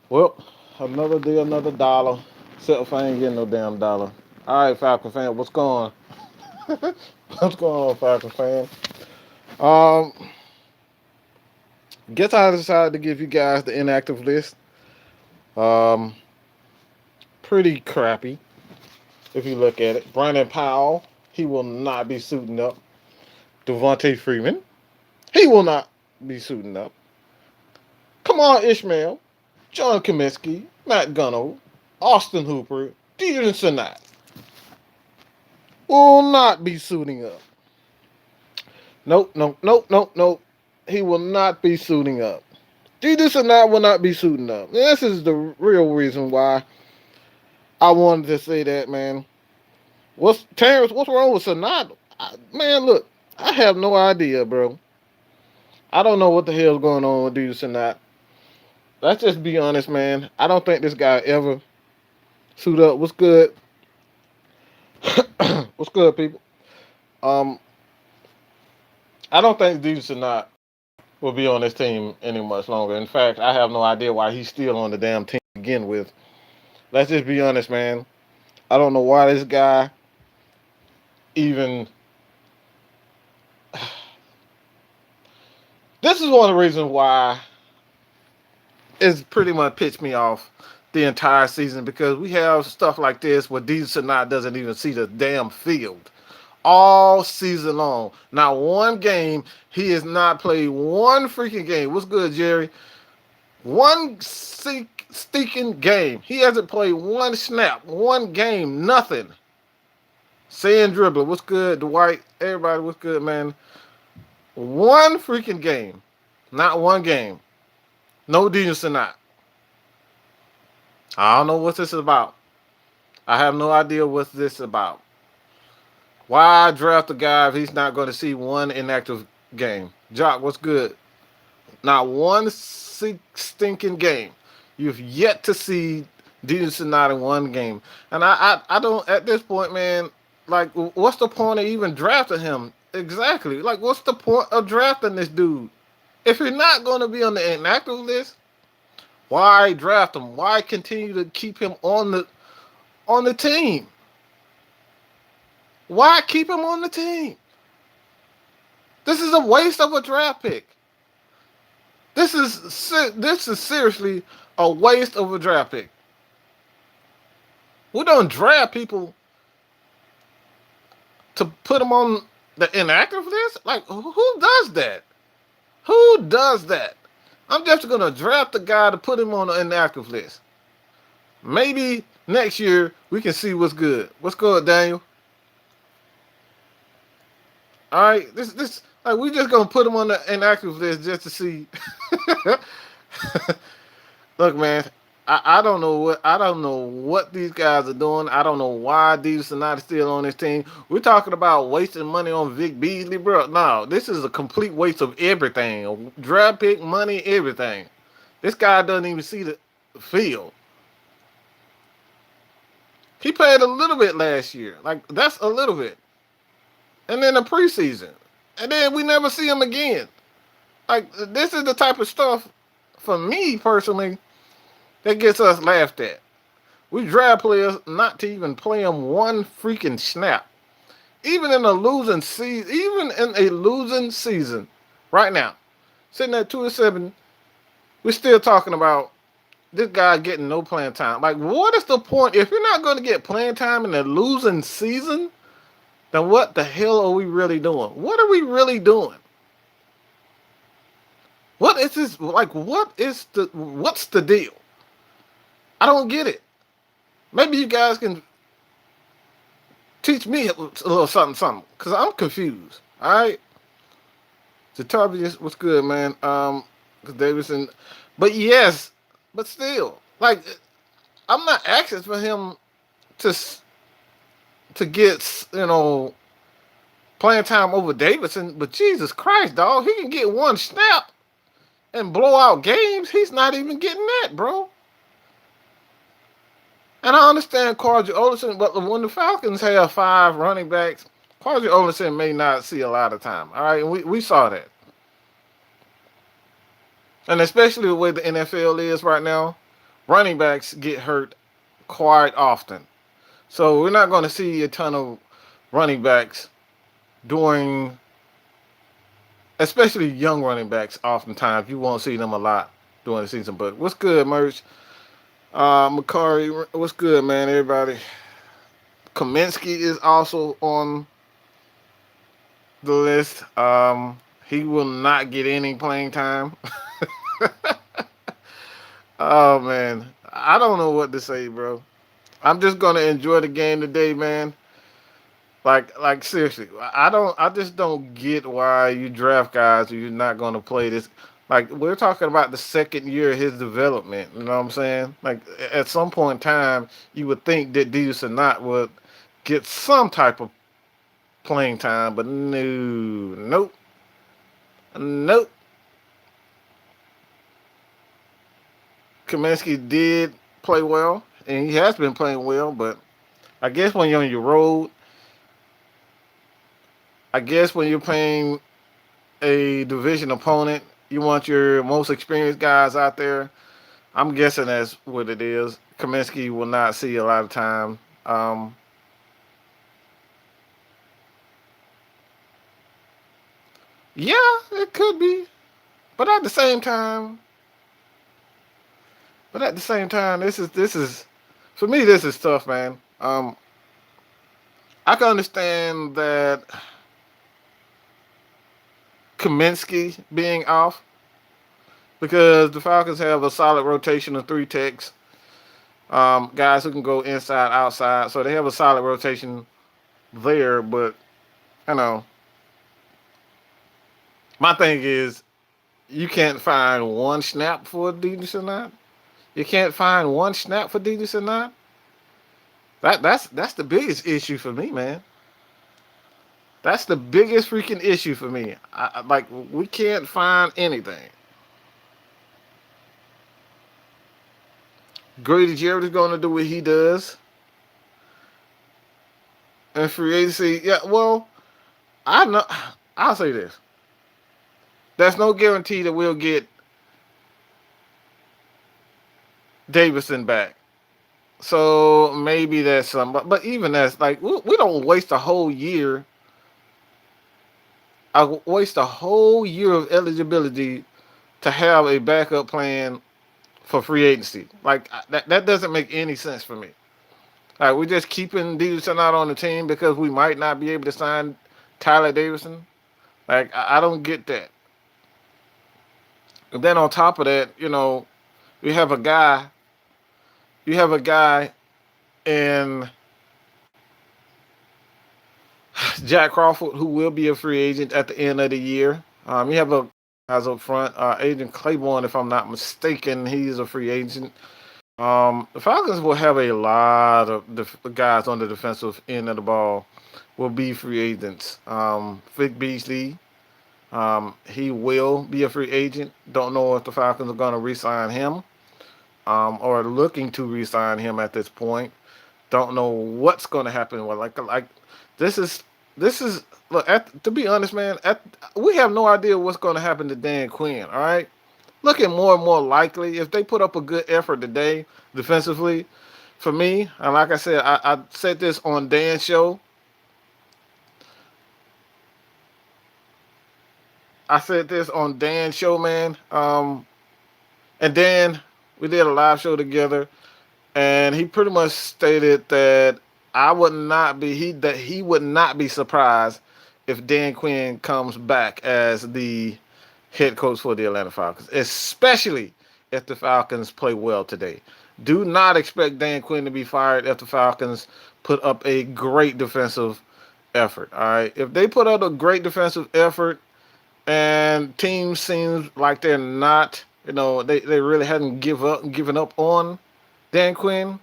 Well, another day, another dollar. Except if I ain't getting no damn dollar. All right, Falcon fan, what's going on? What's going on, Falcon fan? Um, guess I decided to give you guys the inactive list. Um, Pretty crappy if you look at it. Brandon Powell, he will not be suiting up. Devontae Freeman, he will not be suiting up. Come on, Ishmael, John Cominsky, Matt Gunno, Austin Hooper, Deadrin Senat will not be suiting up. Nope, nope, nope, nope, nope. He will not be suiting up. Deadrin Senat will not be suiting up. This is the real reason why I wanted to say that, man. What's Terrence? What's wrong with Senat? Man, look, I have no idea, bro. I don't know what the hell's going on with Deadrin Senat. Let's just be honest, man. I don't think this guy ever suit up. What's good? What's good, people? Um, I don't think Deadrin Senat will be on this team any much longer. In fact, I have no idea why he's still on the damn team to begin with. Let's just be honest, man. I don't know why this guy even. This is one of the reasons why it's pretty much pitched me off the entire season because we have stuff like this where Deadrin Senat doesn't even see the damn field all season long. Not one game. He has not played one freaking game. What's good, Jerry? One stinking game. He hasn't played one snap, one game, nothing. Sand dribbler, what's good? Dwight, everybody, what's good, man? One freaking game. Not one game. No Deadrin Senat. I don't know what this is about. I have no idea what this is about. Why draft a guy if he's not going to see one inactive game? Jock, what's good? Not one stinking game. You've yet to see Deadrin Senat in one game. And I don't, at this point, man, like, what's the point of even drafting him? Exactly. Like, what's the point of drafting this dude? If you're not going to be on the inactive list, why draft him? Why continue to keep him on the team? Why keep him on the team? This is a waste of a draft pick. This is seriously a waste of a draft pick. We don't draft people to put them on the inactive list. Like, who does that? Who does that? I'm just gonna draft a guy to put him on the inactive list. Maybe next year we can see what's good. What's good, Daniel? All right, this like we just gonna put him on the inactive list just to see. Look, man, I don't know what these guys are doing. I don't know why these are not still on this team. We're talking about wasting money on Vic Beasley, bro. No, this is a complete waste of everything. Draft pick, money, everything. This guy doesn't even see the field. He played a little bit last year. Like, that's a little bit. And then the preseason. And then we never see him again. Like, this is the type of stuff, for me personally, that gets us laughed at. We draft players not to even play them one freaking snap. Even in a losing season, right now, sitting at 2-7, we're still talking about this guy getting no playing time. Like, what is the point? If you're not going to get playing time in a losing season, then what the hell are we really doing? What are we really doing? What is this? Like, what's the deal? I don't get it. Maybe you guys can teach me a little something, because I'm confused. All right? Jatavius, what's good, man? Because Davidson. But yes, but still, like, I'm not asking for him to get, playing time over Davidson, but Jesus Christ, dog, he can get one snap and blow out games. He's not even getting that, bro. And I understand Carter Olsen, but when the Falcons have 5 running backs, Carter Olsen may not see a lot of time. All right, and we saw that. And especially the way the NFL is right now, running backs get hurt quite often. So we're not going to see a ton of running backs during, especially young running backs. Oftentimes, you won't see them a lot during the season. But what's good, Merch? Makari, what's good, man? Everybody. Cominsky is also on the list. He will not get any playing time. Oh man, I don't know what to say, bro. I'm just gonna enjoy the game today, man. Like seriously, I just don't get why you draft guys who you're not gonna play this. Like we're talking about the second year of his development. You know what I'm saying? Like at some point in time, you would think that Senat would get some type of playing time, but no, nope, nope. Cominsky did play well, and he has been playing well, but I guess when you're on your road, I guess when you're playing a division opponent, you want your most experienced guys out there. I'm guessing that's what it is. Cominsky will not see a lot of time. Yeah, it could be, but at the same time, this is for me. This is tough, man. I can understand that Cominsky being off because the Falcons have a solid rotation of three techs, guys who can go inside, outside. So they have a solid rotation there. But you know, my thing is you can't find one snap for Senat. You can't find one snap for Senat. That's the biggest issue for me, man. That's the biggest freaking issue for me. Like we can't find anything. Grady Jarrett is going to do what he does. And free agency, yeah. Well, I know. I'll say this: there's no guarantee that we'll get Davison back. So maybe that's some. But even that's like we don't waste a whole year. I waste a whole year of eligibility to have a backup plan for free agency. Like that doesn't make any sense for me. Like we're just keeping Davison out on the team because we might not be able to sign Tyler Davison. Like I don't get that. And then on top of that, you have a guy. You have a guy in Jack Crawford who will be a free agent at the end of the year. You have a guys up front, Agent Claiborne, if I'm not mistaken, he's a free agent. The Falcons will have a lot of guys on the defensive end of the ball will be free agents. Vic Beasley, he will be a free agent. Don't know if the Falcons are going to re-sign him or looking to re-sign him at this point. Don't know what's going to happen. Well, like this is look. To be honest, man, we have no idea what's going to happen to Dan Quinn. All right, looking more and more likely if they put up a good effort today defensively. For me, and like I said, I said this on Dan's show. I said this on Dan's show, man. And Dan, we did a live show together, and he pretty much stated that he would not be surprised if Dan Quinn comes back as the head coach for the Atlanta Falcons, especially if the Falcons play well today. Do not expect Dan Quinn to be fired if the Falcons put up a great defensive effort. All right, if they put out a great defensive effort and teams seems like they're not, they really hadn't given up on Dan Quinn,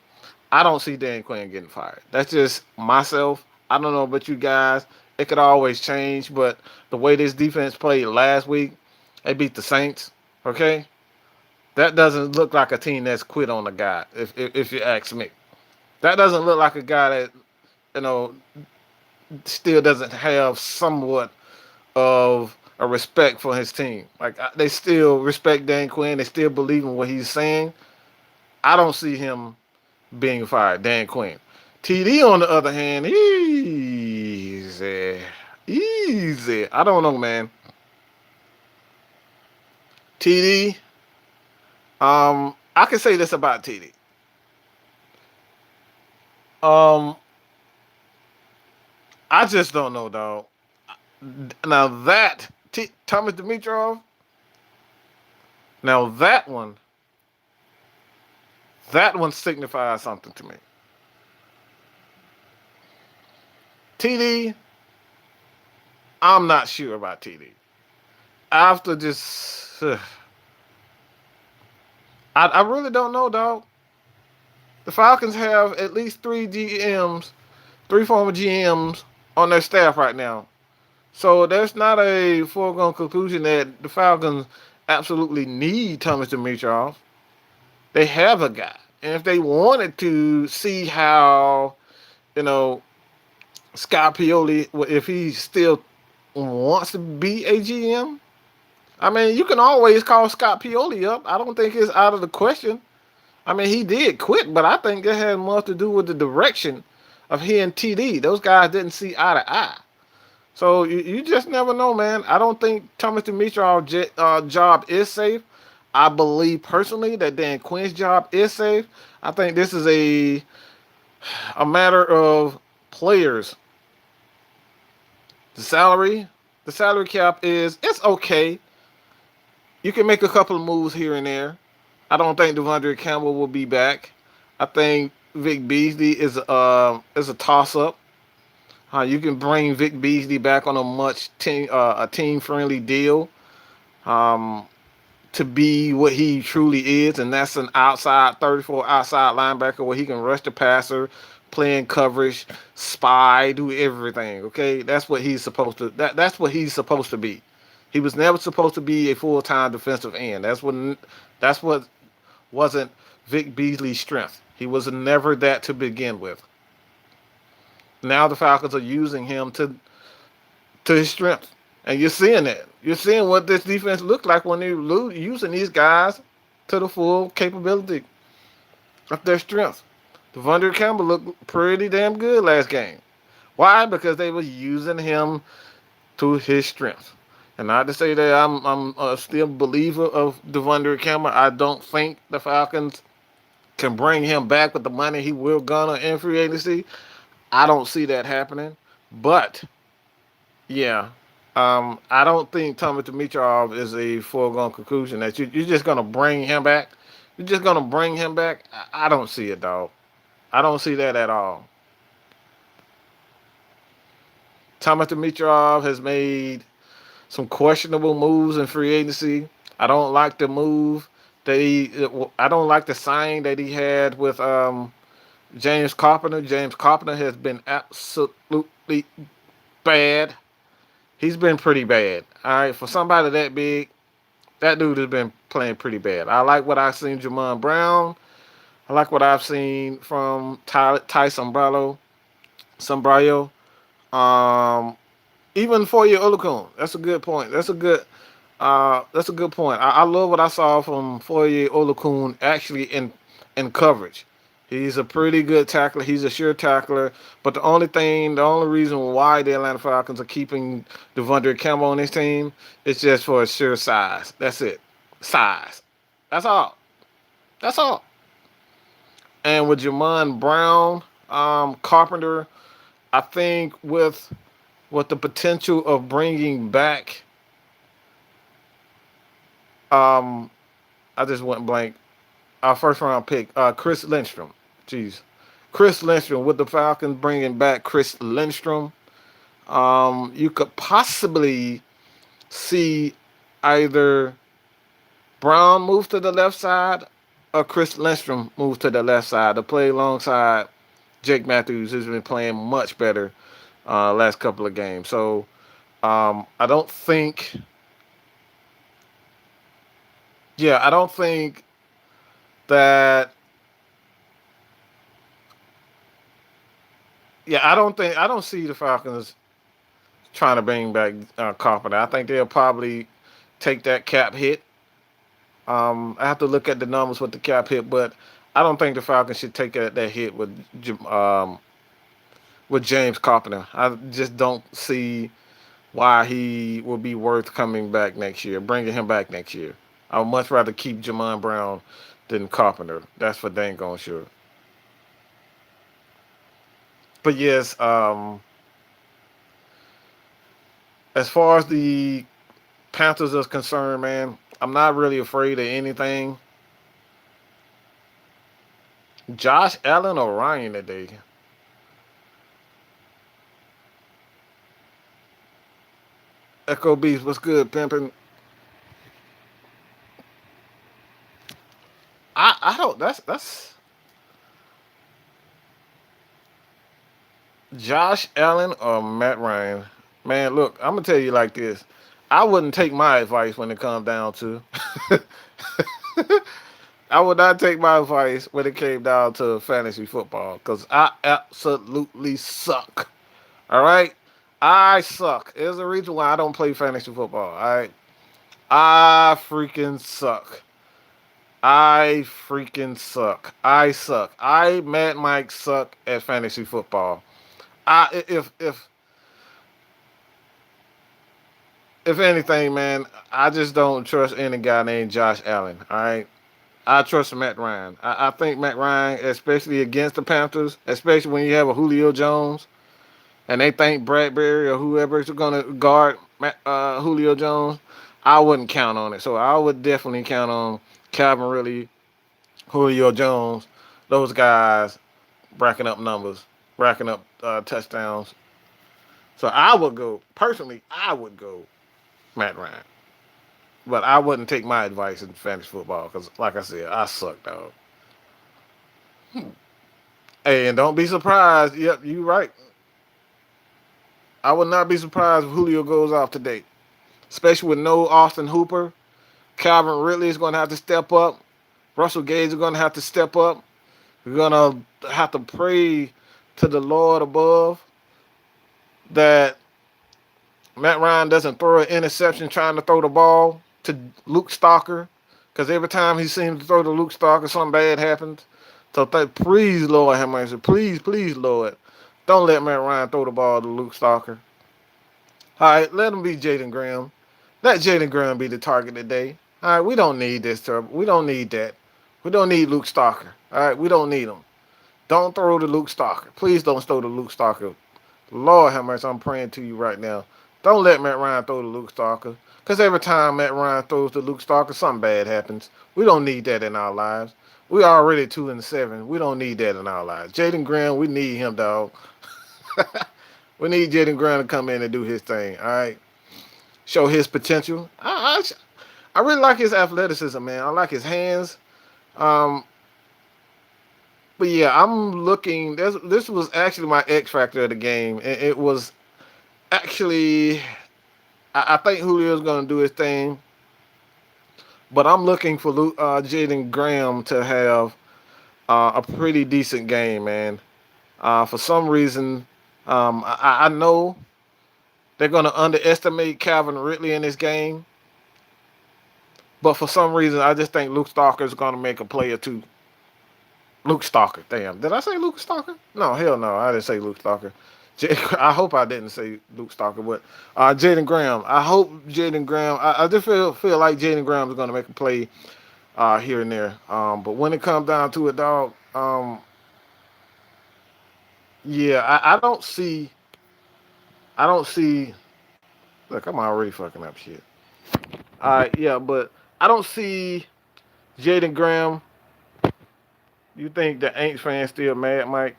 I don't see Dan Quinn getting fired. That's just myself. I don't know about you guys. It could always change, but the way this defense played last week, they beat the Saints. Okay, that doesn't look like a team that's quit on a guy. If you ask me, that doesn't look like a guy that you know still doesn't have somewhat of a respect for his team. Like they still respect Dan Quinn. They still believe in what he's saying. I don't see him being fired. Dan Quinn. TD on the other hand, easy, easy. I don't know, man. TD. I can say this about TD. Um, I just don't know, dog. Now that Thomas Dimitrov, now that one signifies something to me. TD, I'm not sure about TD. After just, I really don't know, dog. The Falcons have at least three GMs, three former GMs on their staff right now. So there's not a foregone conclusion that the Falcons absolutely need Thomas Dimitrov. They have a guy. And if they wanted to see how, you know, Scott Pioli, if he still wants to be a GM, I mean, you can always call Scott Pioli up. I don't think it's out of the question. I mean, he did quit, but I think it had more to do with the direction of he and TD. Those guys didn't see eye to eye. So you just never know, man. I don't think Thomas Dimitrov's job is safe. I believe personally that Dan Quinn's job is safe. I think this is a matter of players. The salary cap it's okay. You can make a couple of moves here and there. I don't think Devondre Campbell will be back. I think Vic Beasley is a toss up. You can bring Vic Beasley back on a team friendly deal um, to be what he truly is, and that's an outside 34 outside linebacker where he can rush the passer, play in coverage, spy, do everything. Okay, that's what he's supposed to. That's what he's supposed to be. He was never supposed to be a full time defensive end. That's what wasn't Vic Beasley's strength. He was never that to begin with. Now the Falcons are using him to his strength, and you're seeing that. You're seeing what this defense looked like when they're using these guys to the full capability of their strength. Devondre Campbell looked pretty damn good last game. Why? Because they were using him to his strength. And not to say that I'm still a believer of Devondre Campbell. I don't think the Falcons can bring him back with the money he will garner in free agency. I don't see that happening. But yeah, I don't think Thomas Dimitrov is a foregone conclusion that you're just gonna bring him back. You're just gonna bring him back. I don't see it, dog. I don't see that at all. Thomas Dimitrov has made some questionable moves in free agency. I don't like the move that I don't like the sign that he had with James Carpenter. James Carpenter has been absolutely bad. He's been pretty bad. All right, for somebody that big, that dude has been playing pretty bad. I like what I've seen Jamon Brown. I like what I've seen from Ty Sombrayo. Um, Even Foye Olukun. That's a good point. That's a good point. I love what I saw from Foye Olukun actually in coverage. He's a pretty good tackler. He's a sure tackler. But the only reason why the Atlanta Falcons are keeping Devondre Campbell on this team is just for his sure size. That's it. Size. That's all. That's all. And with Jamon Brown, Carpenter, I think with the potential of bringing back, um, I just went blank. Our first round pick, Chris Lindstrom. Jeez, Chris Lindstrom with the Falcons bringing back Chris Lindstrom. You could possibly see either Brown move to the left side or Chris Lindstrom move to the left side to play alongside Jake Matthews, who's been playing much better last couple of games. So I don't think, I don't think that, I don't see the Falcons trying to bring back Carpenter. I think they'll probably take that cap hit. I have to look at the numbers with the cap hit, but I don't think the Falcons should take that hit with James Carpenter. I just don't see why he will be worth coming back next year, bringing him back next year. I would much rather keep Jamon Brown than Carpenter. That's for dang on sure. But yes, as far as the Panthers is concerned, man, I'm not really afraid of anything. Josh Allen or Ryan today. Echo Beast, what's good, pimping? I don't. That's Josh Allen or Matt Ryan. Man, look, I'm gonna tell you like this. I wouldn't take my advice when it comes down to. I would not take my advice when it came down to fantasy football because I absolutely suck. All right, I suck. There's a reason why I don't play fantasy football. All right, I freaking suck. I freaking suck. I suck. I Mad Mike suck at fantasy football. I if anything, man, I just don't trust any guy named Josh Allen. All right, I trust Matt Ryan. I think Matt Ryan, especially against the Panthers, especially when you have a Julio Jones, and they think Bradbury or whoever is going to guard Julio Jones, I wouldn't count on it. So I would definitely count on Calvin Ridley, Julio Jones, those guys racking up numbers, racking up touchdowns. So I would go personally. I would go Matt Ryan, but I wouldn't take my advice in fantasy football because, like I said, I suck, dog. Hey, and don't be surprised. Yep, you right. I would not be surprised if Julio goes off today, especially with no Austin Hooper. Calvin Ridley is going to have to step up. Russell Gage is going to have to step up. We're going to have to pray to the Lord above that Matt Ryan doesn't throw an interception trying to throw the ball to Luke Stalker. Because every time he seems to throw to Luke Stalker, something bad happens. So please, Lord, have mercy. Please, please, Lord. Don't let Matt Ryan throw the ball to Luke Stalker. All right, let him be Jaden Graham. Let Jaden Graham be the target today. All right, we don't need this trouble. We don't need that. We don't need Luke Stalker. All right, we don't need him. Don't throw to Luke Stalker. Please don't throw to Luke Stalker. Lord have mercy, I'm praying to you right now. Don't let Matt Ryan throw to Luke Stalker. Because every time Matt Ryan throws to Luke Stalker, something bad happens. We don't need that in our lives. We already 2-7. We don't need that in our lives. Jaden Graham, we need him, dog. We need Jaden Graham to come in and do his thing. All right, show his potential. I really like his athleticism, man. I like his hands. Um, but yeah, I'm looking. This was actually my X factor of the game. It was actually. I think Julio's going to do his thing, but I'm looking for Jaden Graham to have a pretty decent game, man. For some reason, I know they're going to underestimate Calvin Ridley in this game, but for some reason, I just think Luke Stalker is going to make a play or two. Luke Stalker, damn. Did I say Luke Stalker? No, hell no, I didn't say Luke Stalker. I hope I didn't say Luke Stalker, but Jaden Graham. I hope Jaden Graham. I just feel like Jaden Graham is going to make a play here and there. But when it comes down to it, dog, yeah, I don't see. I don't see. Look, I'm already fucking up shit. All right, yeah, but I don't see Jaden Graham. You think the Aints fans still mad, Mike?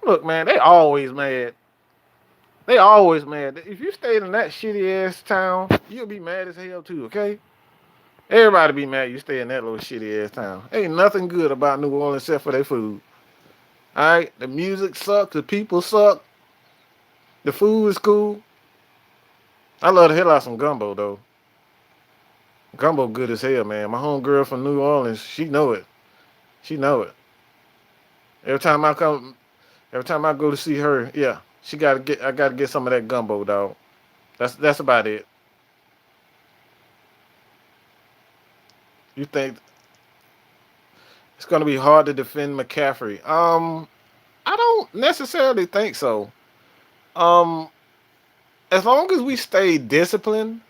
Look, man, they always mad. They always mad. If you stayed in that shitty ass town, you'll be mad as hell too, okay? Everybody be mad you stay in that little shitty ass town. Ain't nothing good about New Orleans except for their food. Alright? The music sucks, the people suck, the food is cool. I love the hell out of some gumbo though. Gumbo good as hell, man. My homegirl from New Orleans, she know it. She know it. Every time I come every time I go to see her, yeah, I gotta get some of that gumbo, dog. That's about it. You think It's going to be hard to defend McCaffrey. I don't necessarily think so. Um, as long as we stay disciplined,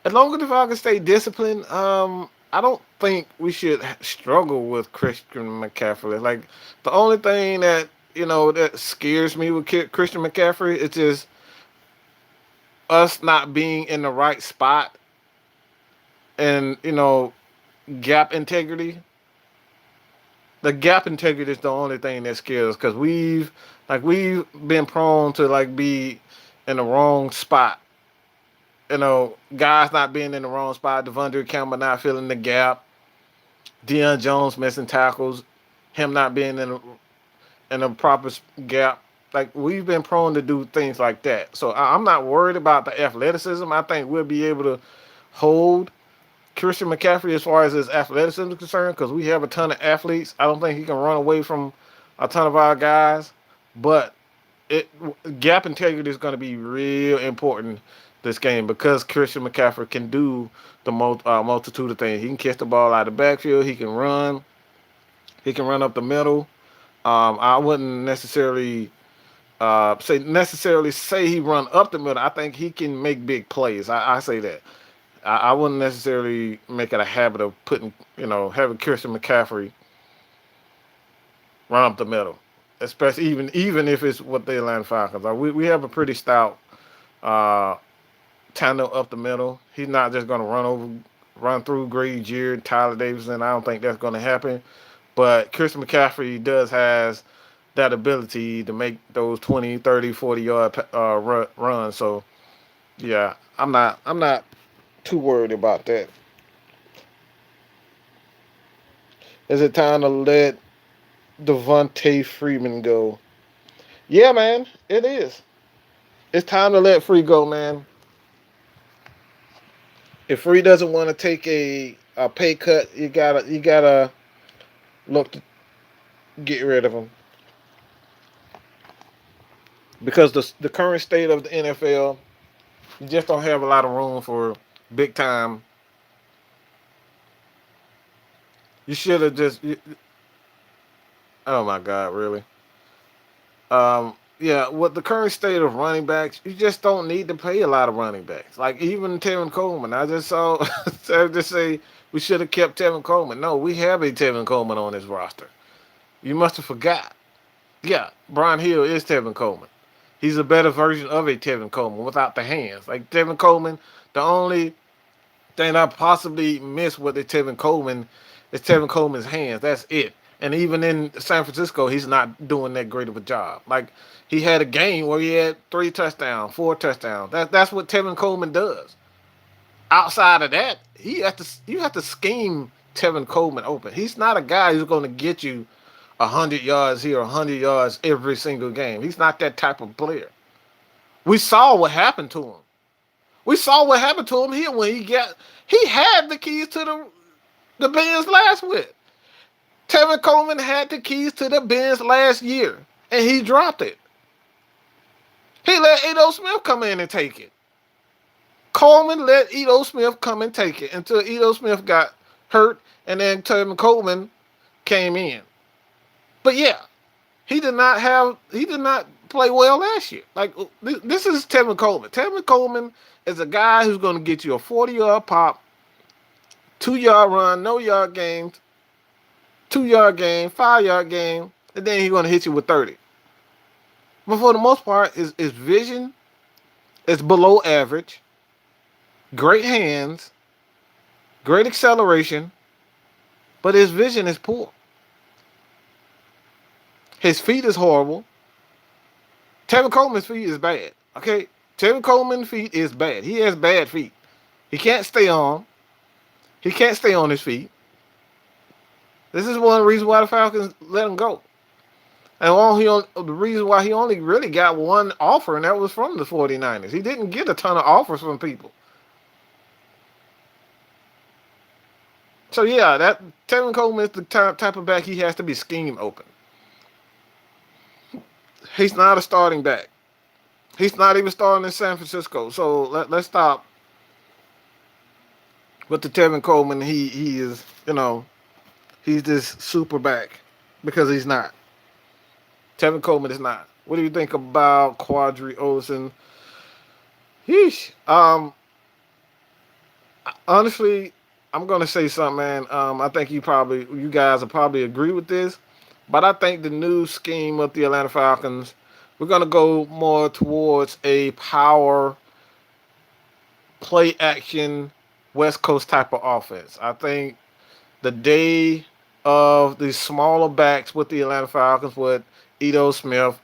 as long as the Falcons stay disciplined, I don't think we should struggle with Christian McCaffrey. Like the only thing that that scares me with Christian McCaffrey is just us not being in the right spot and gap integrity. The gap integrity is the only thing that scares us because we've been prone to be in the wrong spot. Guys not being in the wrong spot. Devondre Campbell not filling the gap. Deion Jones missing tackles. Him not being in a proper gap. Like we've been prone to do things like that. So I'm not worried about the athleticism. I think we'll be able to hold Christian McCaffrey as far as his athleticism is concerned because we have a ton of athletes. I don't think he can run away from a ton of our guys, but it gap integrity is going to be real important this game because Christian McCaffrey can do the multitude of things. He can catch the ball out of the backfield. He can run. He can run up the middle. I wouldn't necessarily say he run up the middle. I think he can make big plays. I say that. I wouldn't necessarily make it a habit of having Christian McCaffrey run up the middle, especially even if it's what the Atlanta Falcons are. We have a pretty stout tandem up the middle. He's not just going to run through Grady Jarrett, Tyler Davidson. I don't think that's going to happen. But Christian McCaffrey has that ability to make those 20, 30, 40-yard runs. So, yeah, I'm not too worried about that. Is it time to let Devontae Freeman go? Yeah, man, it is. It's time to let Free go, man. If Free doesn't want to take a pay cut, you gotta look to get rid of him because the current state of the NFL, you just don't have a lot of room for big time. You should have oh my God, really? Yeah, with the current state of running backs, you just don't need to pay a lot of running backs. Like even Tevin Coleman, I just saw I just say we should have kept Tevin Coleman. No, we have a Tevin Coleman on this roster. You must have forgot. Yeah, Brian Hill is Tevin Coleman. He's a better version of a Tevin Coleman without the hands. Like Tevin Coleman, the only thing I possibly miss with the Tevin Coleman is Tevin Coleman's hands. That's it. And even in San Francisco, he's not doing that great of a job. Like he had a game where he had 3 touchdowns, 4 touchdowns. That's what Tevin Coleman does. Outside of that, you have to scheme Tevin Coleman open. He's not a guy who's going to get you 100 yards here, 100 yards every single game. He's not that type of player. We saw what happened to him. We saw what happened to him here when he had the keys to the Benz last week. Tevin Coleman had the keys to the Benz last year, and he dropped it. He let Ito Smith come in and take it. Coleman let Ito Smith come and take it until Ito Smith got hurt, and then Tevin Coleman came in. But yeah, he did not play well last year. Like this is Tevin Coleman. Tevin Coleman is a guy who's going to get you a 40-yard pop, 2-yard run, no yard games, 2-yard game, 5-yard game, and then he's going to hit you with 30. But for the most part, his vision is below average. Great hands, great acceleration, but his vision is poor. His feet is horrible. Tevin Coleman's feet is bad. Okay? Tevin Coleman's feet is bad. He has bad feet. He can't stay on. He can't stay on his feet. This is one of the reasons why the Falcons let him go. And the reason why he only really got one offer, and that was from the 49ers. He didn't get a ton of offers from people. So yeah, that Tevin Coleman is the type of back he has to be scheme open. He's not a starting back. He's not even starting in San Francisco. So let's stop But the Tevin Coleman, he is, he's this super back because he's not. Tevin Coleman is not. What do you think about Quadri Olson? Yeesh. Honestly, I'm gonna say something, man. I think you guys will probably agree with this, but I think the new scheme of the Atlanta Falcons, we're gonna go more towards a power play action West Coast type of offense. I think the day of the smaller backs with the Atlanta Falcons with Ito Smith,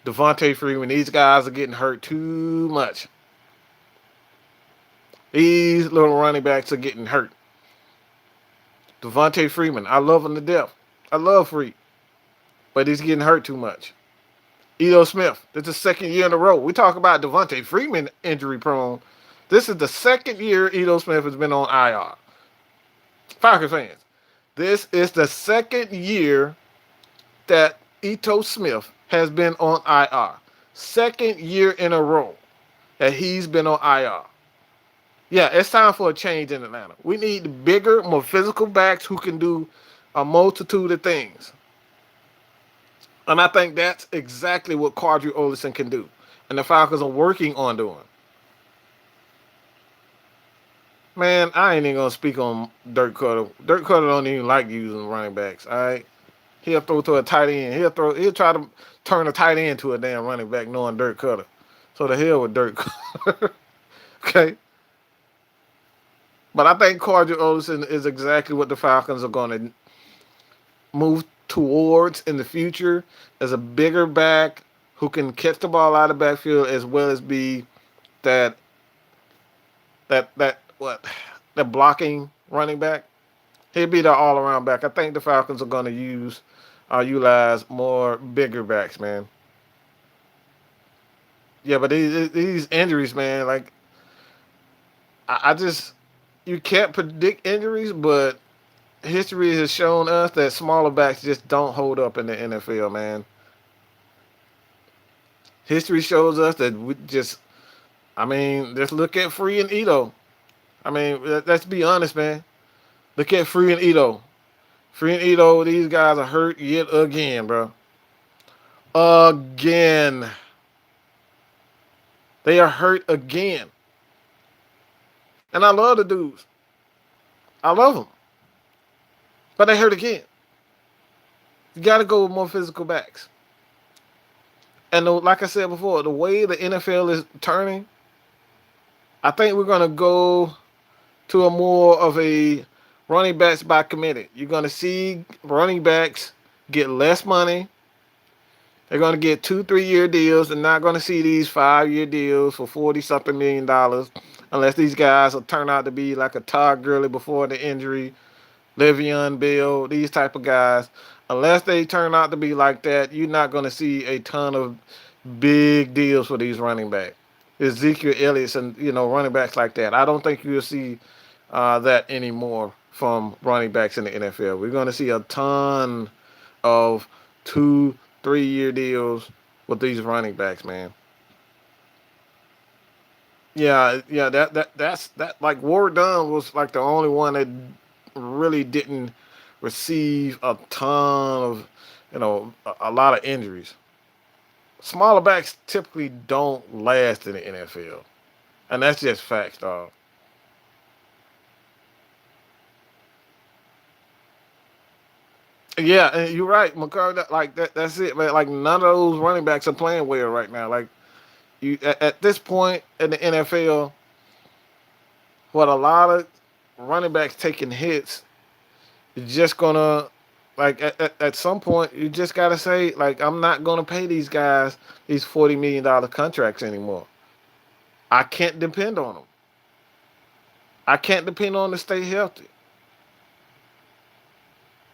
Devontae Freeman, these guys are getting hurt too much. These little running backs are getting hurt. Devontae Freeman, I love him to death. I love Free, but he's getting hurt too much. Ito Smith, this is the second year in a row. We talk about Devontae Freeman injury prone. This is the second year Ito Smith has been on IR. Falcons fans, this is the second year that Ito Smith has been on IR. Second year in a row that he's been on IR. Yeah, it's time for a change in Atlanta. We need bigger, more physical backs who can do a multitude of things. And I think that's exactly what Quadri Olison can do. And the Falcons are working on doing. Man, I ain't even gonna speak on Dirk Cutter. Dirk Cutter don't even like using running backs. All right, he'll throw to a tight end. He'll try to turn a tight end to a damn running back, knowing Dirk Cutter. So the hell with Dirk Cutter. Okay, but I think Quadri Olison is exactly what the Falcons are gonna move towards in the future as a bigger back who can catch the ball out of the backfield as well as be that what that blocking running back. He'll be the all around back. I think the Falcons are going to utilize more bigger backs, man. Yeah, but these injuries, man, like I just you can't predict injuries, but history has shown us that smaller backs just don't hold up in the NFL, man. History shows us that we just, I mean, just look at Free and Ito. I mean, let's be honest, man. Look at Free and Ito. Free and Ito, these guys are hurt yet again, bro. Again. They are hurt again. And I love the dudes. I love them. But they hurt again. You got to go with more physical backs. And like I said before, the way the NFL is turning, I think we're going to go to a more of a running backs by committee. You're going to see running backs get less money. They're going to get 2-3 year deals. They're not going to see these 5 year deals for $40-something million unless these guys will turn out to be like a Todd Gurley before the injury, Le'Veon Bell, these type of guys. Unless they turn out to be like that, you're not going to see a ton of big deals for these running backs. Ezekiel Elliott's and running backs like that. I don't think you'll see that anymore from running backs in the NFL. We're going to see a ton of 2-3 year deals with these running backs, man. Yeah. That's like Ward Dunn was like the only one that really didn't receive a ton of a lot of injuries. Smaller backs typically don't last in the NFL, and that's just facts, dog. Yeah, and you're right, McCarr. That's it, man. Like none of those running backs are playing well right now. Like you at this point in the NFL, what a lot of running backs taking hits, you're just gonna at some point you just gotta say like I'm not gonna pay these guys these $40 million contracts anymore. I can't depend on them. I can't depend on them to stay healthy.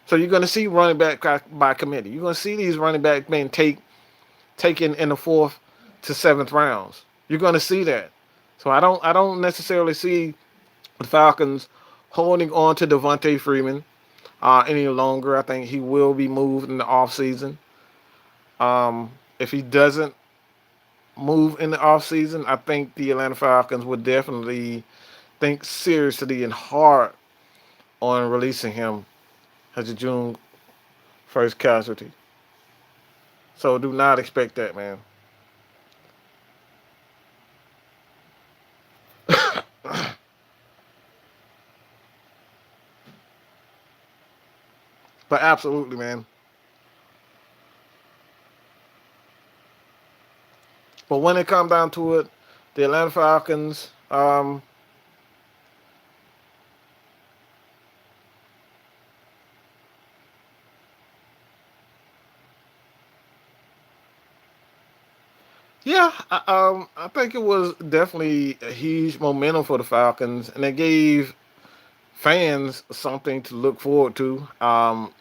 So you're gonna see running back by committee. You're gonna see these running backs being taken in the fourth to seventh rounds. You're gonna see that. So I don't necessarily see the Falcons holding on to Devontae Freeman any longer. I think he will be moved in the offseason. If he doesn't move in the offseason, I think the Atlanta Falcons would definitely think seriously and hard on releasing him as a June 1st casualty. So do not expect that, man. But absolutely, man. But when it comes down to it, the Atlanta Falcons, yeah, I think it was definitely a huge momentum for the Falcons, and it gave fans something to look forward to.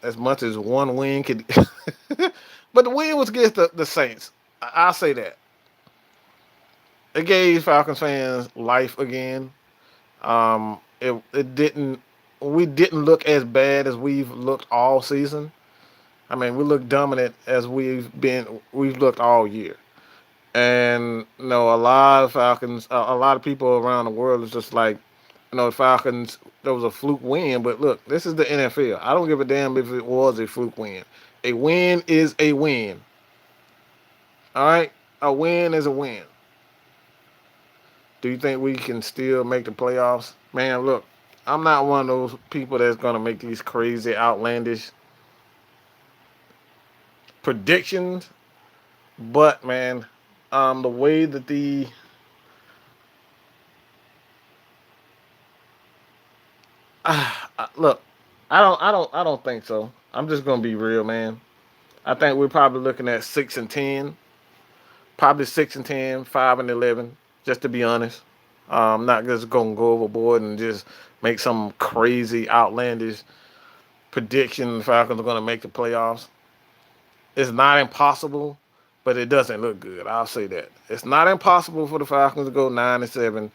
As much as one win could, but the win was against the Saints. I'll say that it gave Falcons fans life again. It didn't. We didn't look as bad as we've looked all season. I mean, we look dominant as we've looked all year. And a lot of Falcons, a lot of people around the world is just like, the Falcons. There was a fluke win, but look, this is the NFL. I don't give a damn if it was a fluke win. A win is a win. All right, a win is a win. Do you think we can still make the playoffs? Man, look, I'm not one of those people that's gonna make these crazy, outlandish predictions. But man, the way that the look, I don't think so. I'm just gonna be real, man. I think we're probably looking at 6-10, probably 6-10, 5-11, just to be honest. Not just gonna go overboard and just make some crazy, outlandish prediction. The Falcons are gonna make the playoffs. It's not impossible, but it doesn't look good. I'll say that it's not impossible for the Falcons to go 9-7,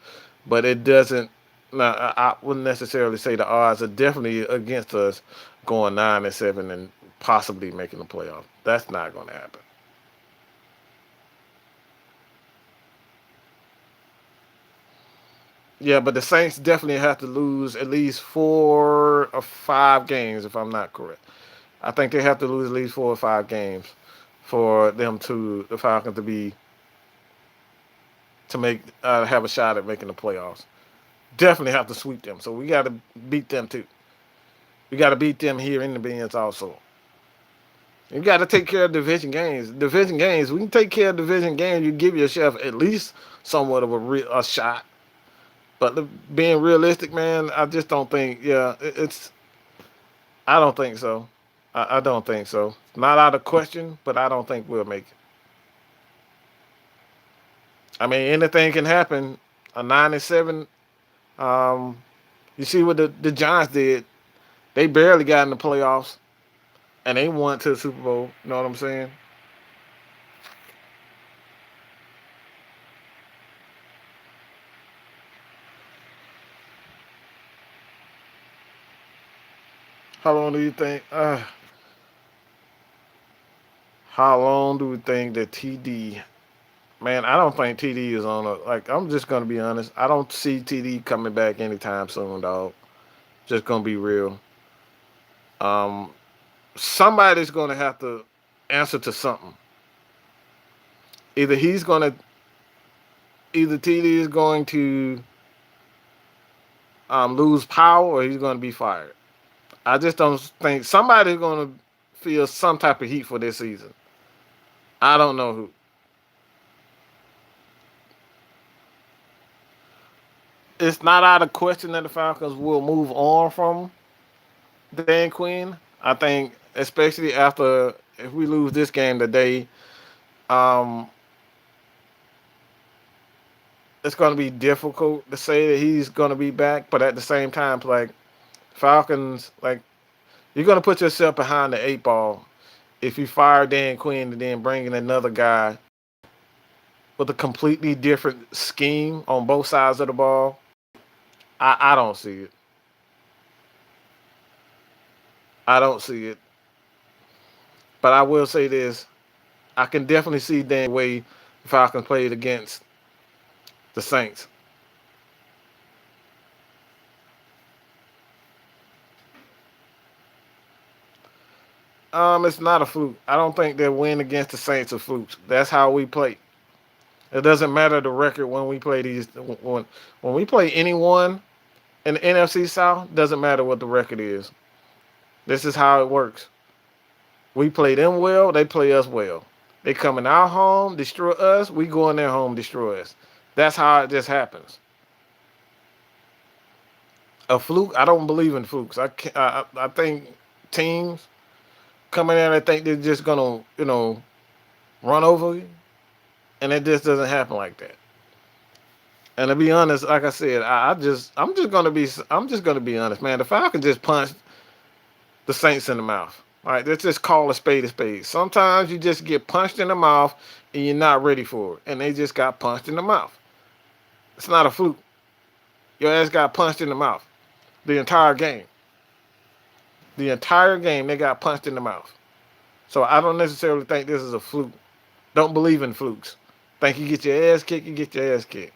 but it doesn't. No, I wouldn't necessarily say the odds are definitely against us going 9-7 and possibly making the playoffs. That's not going to happen. Yeah, but the Saints definitely have to lose at least 4 or 5 games, if I'm not correct. I think they have to lose at least 4 or 5 games for the Falcons to make have a shot at making the playoffs. Definitely have to sweep them. So we got to beat them too. We got to beat them here in the Beans also. You got to take care of division games. Division games. We can take care of division games. You give yourself at least somewhat of a shot. But being realistic, man, I just don't think. Yeah, it's. I don't think so. I don't think so. Not out of question, but I don't think we'll make it. I mean, anything can happen. A 9-7. Um, you see what the Giants did? They barely got in the playoffs, and they won to the Super Bowl. You know what I'm saying? How long do you think? How long do we think that TD? Man, I don't think TD is on a like. I'm just gonna be honest. I don't see TD coming back anytime soon, dog. Just gonna be real. Um, Somebody's gonna have to answer to something. Either he's gonna, either TD is going to lose power, or he's gonna be fired. I just don't think somebody's gonna feel some type of heat for this season. I don't know who. It's not out of question that the Falcons will move on from Dan Quinn. I think, especially after if we lose this game today, um, it's going to be difficult to say that he's going to be back. But at the same time, like Falcons, like you're going to put yourself behind the 8 ball if you fire Dan Quinn and then bring in another guy with a completely different scheme on both sides of the ball. I don't see it. I don't see it. But I will say this: I can definitely see Dan way the Falcons played against the Saints. It's not a fluke. I don't think that win against the Saints are flukes. That's how we play. It doesn't matter the record when we play these. When we play anyone in the NFC South, doesn't matter what the record is. This is how it works. We play them well, they play us well. They come in our home, destroy us. We go in their home, destroy us. That's how it just happens. A fluke? I don't believe in flukes. I think teams coming in and think they're just gonna run over you, and it just doesn't happen like that. And to be honest, like I said, I'm just gonna be honest, man. The Falcons just punched the Saints in the mouth. All right, let's just call a spade a spade. Sometimes you just get punched in the mouth and you're not ready for it, and they just got punched in the mouth. It's not a fluke. Your ass got punched in the mouth the entire game. The entire game they got punched in the mouth. So I don't necessarily think this is a fluke. Don't believe in flukes. Think you get your ass kicked, you get your ass kicked.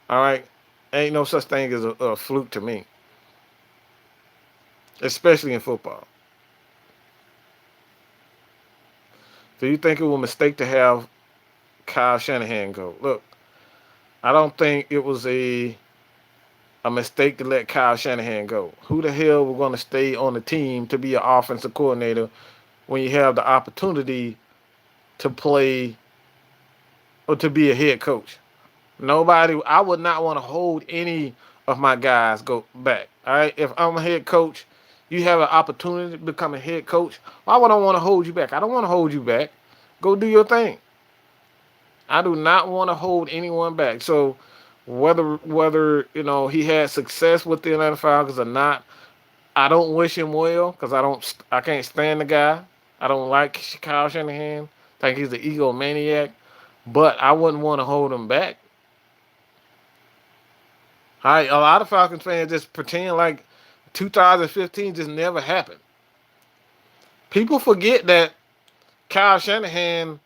All right, ain't no such thing as a fluke to me, especially in football. Do you think it was a mistake to have Kyle Shanahan go? Look, I don't think it was a mistake to let Kyle Shanahan go. Who the hell was going to stay on the team to be an offensive coordinator when you have the opportunity to play or to be a head coach? Nobody. I would not want to hold any of my guys go back. All right, if I'm a head coach, you have an opportunity to become a head coach. Why would I want to hold you back? I don't want to hold you back. Go do your thing. I do not want to hold anyone back. So whether he had success with the Atlanta Falcons or not, I don't wish him well because I can't stand the guy. I don't like Kyle Shanahan. I think he's an egomaniac. But I wouldn't want to hold him back. All right, a lot of Falcons fans just pretend like 2015 just never happened. People forget that Kyle Shanahan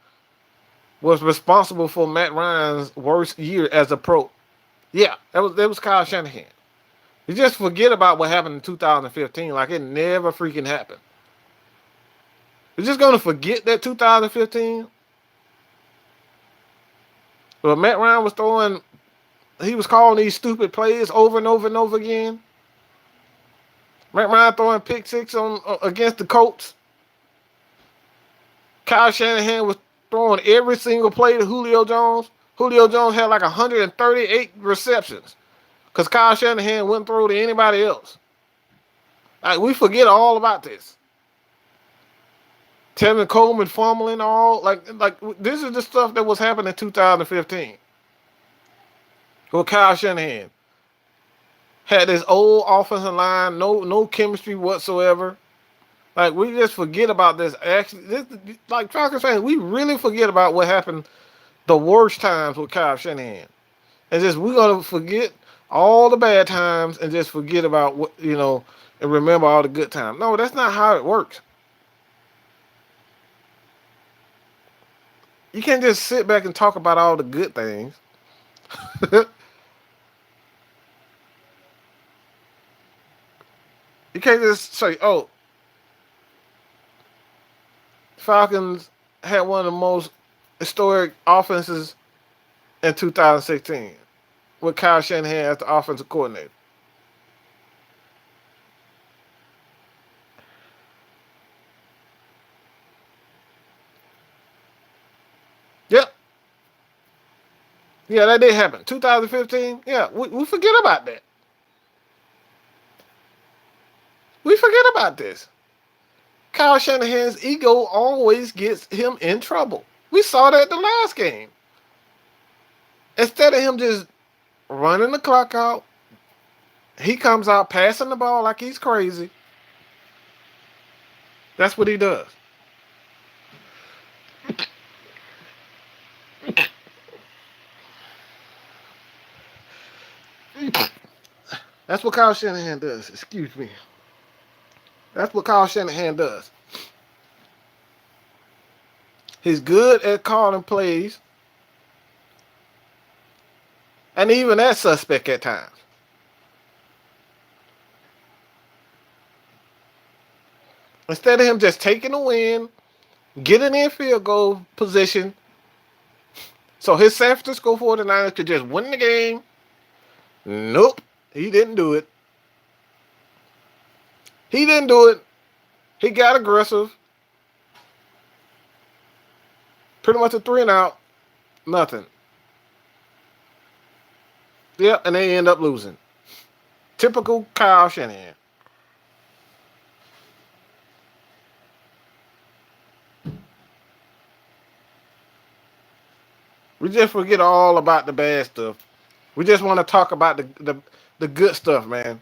was responsible for Matt Ryan's worst year as a pro. Yeah, that was Kyle Shanahan. You just forget about what happened in 2015 like it never freaking happened. You're just gonna forget that 2015? Well, Matt Ryan he was calling these stupid plays over and over and over again. Matt Ryan throwing pick six on against the Colts. Kyle Shanahan was throwing every single play to Julio Jones. Julio Jones had like 138 receptions because Kyle Shanahan wouldn't throw to anybody else. Like, we forget all about this. Tevin Coleman fumbling all like this is the stuff that was happening in 2015. With Kyle Shanahan had this old offensive line, no chemistry whatsoever. Like, we just forget about this. Actually, like Falcons fans, we really forget about what happened the worst times with Kyle Shanahan, and just we're gonna forget all the bad times and just forget about what and remember all the good times. No, that's not how it works. You can't just sit back and talk about all the good things. You can't just say, "Oh, Falcons had one of the most historic offenses in 2016 with Kyle Shanahan as the offensive coordinator." Yep. Yeah, that did happen. 2015. Yeah, we forget about that. We forget about this. Kyle Shanahan's ego always gets him in trouble. We saw that the last game. Instead of him just running the clock out, he comes out passing the ball like he's crazy. That's what he does. That's what Kyle Shanahan does. Excuse me. That's what Kyle Shanahan does. He's good at calling plays, and even that's suspect at times. Instead of him just taking the win, getting in field goal position, so his San Francisco 49ers could just win the game. Nope, he didn't do it. He didn't do it. He got aggressive. Pretty much a 3-and-out. Nothing. Yep, and they end up losing. Typical Kyle Shanahan. We just forget all about the bad stuff. We just want to talk about the good stuff, man.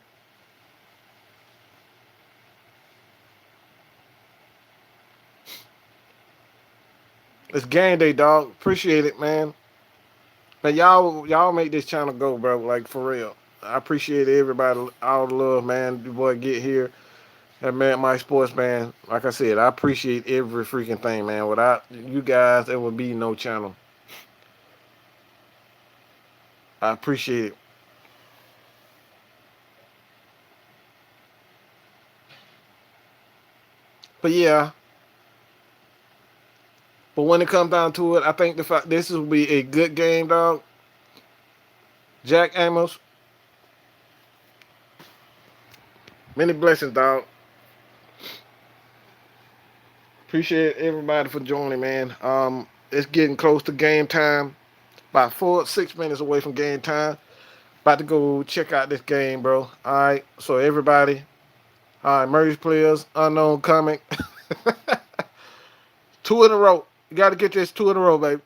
It's game day, dog. Appreciate it, man. Man, y'all make this channel go, bro. Like for real. I appreciate everybody, all the love, man. Your boy get here. That man, my sports man. Like I said, I appreciate every freaking thing, man. Without you guys, there would be no channel. I appreciate it. But yeah, but when it comes down to it, I think the fact this will be a good game, dog. Jack Amos, many blessings, dog. Appreciate everybody for joining, man. It's getting close to game time. About 6 minutes away from game time. About to go check out this game, bro. All right, so everybody, all right, merge players, unknown comic. 2 in a row. You got to get this 2 in a row, baby.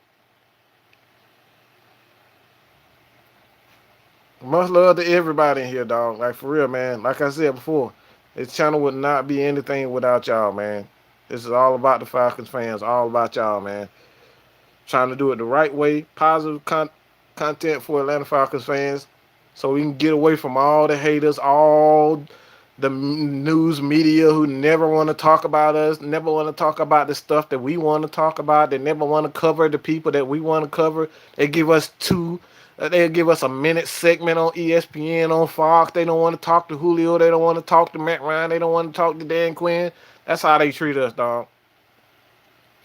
Much love to everybody in here, dog. Like for real, man. Like I said before, this channel would not be anything without y'all, man. This is all about the Falcons fans, all about y'all, man. Trying to do it the right way, positive content for Atlanta Falcons fans, so we can get away from all the haters, all the news media who never want to talk about us, never want to talk about the stuff that we want to talk about. They never want to cover the people that we want to cover. They give us they'll give us a minute segment on ESPN, on Fox. They don't want to talk to Julio. They don't want to talk to Matt Ryan. They don't want to talk to Dan Quinn. That's how they treat us, dog.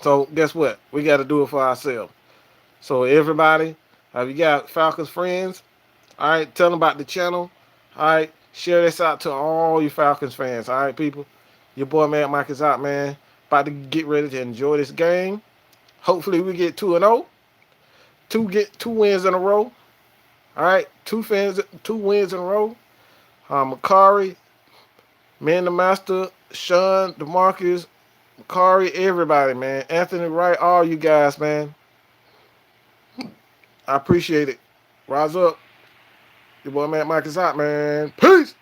So guess what? We got to do it for ourselves. So everybody, you got Falcons friends, all right, tell them about the channel. All right, share this out to all you Falcons fans. All right, people. Your boy Mad Mike is out, man. About to get ready to enjoy this game. Hopefully we get 2-0. Two wins in a row. All right, two wins in a row. Makari, Man the Master, Sean, DeMarcus, Makari, everybody, man. Anthony Wright, all you guys, man. I appreciate it. Rise up. Your boy Matt Mike is out, man. Peace.